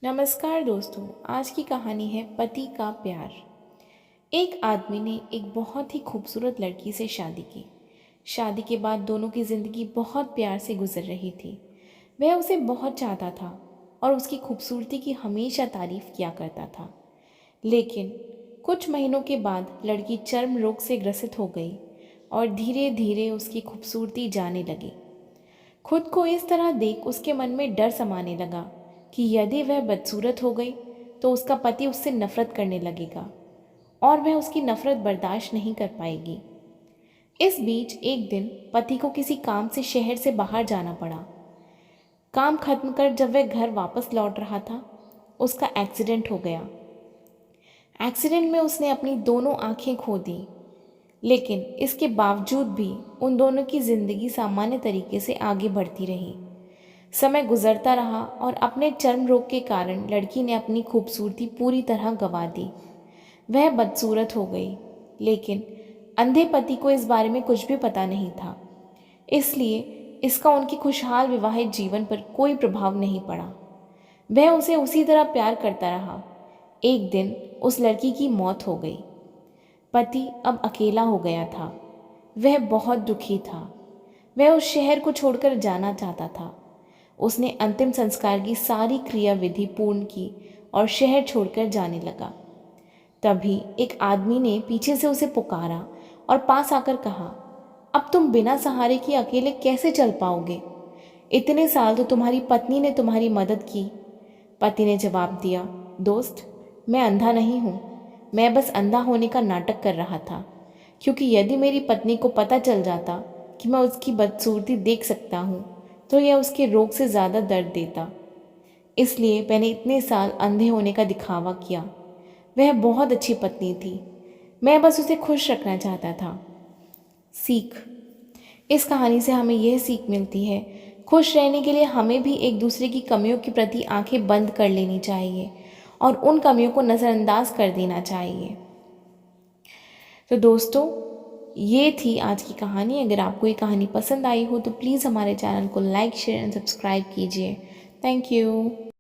नमस्कार दोस्तों, आज की कहानी है पति का प्यार। एक आदमी ने एक बहुत ही खूबसूरत लड़की से शादी की। शादी के बाद दोनों की ज़िंदगी बहुत प्यार से गुजर रही थी। वह उसे बहुत चाहता था और उसकी खूबसूरती की हमेशा तारीफ किया करता था। लेकिन कुछ महीनों के बाद लड़की चर्म रोग से ग्रसित हो गई और धीरे धीरे उसकी खूबसूरती जाने लगी। खुद को इस तरह देख उसके मन में डर समाने लगा कि यदि वह बदसूरत हो गई तो उसका पति उससे नफरत करने लगेगा और वह उसकी नफरत बर्दाश्त नहीं कर पाएगी। इस बीच एक दिन पति को किसी काम से शहर से बाहर जाना पड़ा। काम खत्म कर जब वह घर वापस लौट रहा था, उसका एक्सीडेंट हो गया। एक्सीडेंट में उसने अपनी दोनों आंखें खो दी, लेकिन इसके बावजूद भी उन दोनों की ज़िंदगी सामान्य तरीके से आगे बढ़ती रही। समय गुजरता रहा और अपने चर्म रोग के कारण लड़की ने अपनी खूबसूरती पूरी तरह गंवा दी। वह बदसूरत हो गई, लेकिन अंधे पति को इस बारे में कुछ भी पता नहीं था। इसलिए इसका उनके खुशहाल विवाहित जीवन पर कोई प्रभाव नहीं पड़ा। वह उसे उसी तरह प्यार करता रहा। एक दिन उस लड़की की मौत हो गई। पति अब अकेला हो गया था। वह बहुत दुखी था। वह उस शहर को छोड़कर जाना चाहता था। उसने अंतिम संस्कार की सारी क्रिया विधि पूर्ण की और शहर छोड़कर जाने लगा। तभी एक आदमी ने पीछे से उसे पुकारा और पास आकर कहा, अब तुम बिना सहारे के अकेले कैसे चल पाओगे? इतने साल तो तुम्हारी पत्नी ने तुम्हारी मदद की। पति ने जवाब दिया, दोस्त, मैं अंधा नहीं हूँ। मैं बस अंधा होने का नाटक कर रहा था, क्योंकि यदि मेरी पत्नी को पता चल जाता कि मैं उसकी बदसूरती देख सकता हूँ तो यह उसके रोग से ज़्यादा दर्द देता। इसलिए मैंने इतने साल अंधे होने का दिखावा किया। वह बहुत अच्छी पत्नी थी। मैं बस उसे खुश रखना चाहता था। सीख। इस कहानी से हमें यह सीख मिलती है, खुश रहने के लिए हमें भी एक दूसरे की कमियों के प्रति आंखें बंद कर लेनी चाहिए और उन कमियों को नज़रअंदाज कर देना चाहिए। तो दोस्तों, ये थी आज की कहानी। अगर आपको ये कहानी पसंद आई हो तो प्लीज़ हमारे चैनल को लाइक, शेयर एंड सब्सक्राइब कीजिए। Thank you.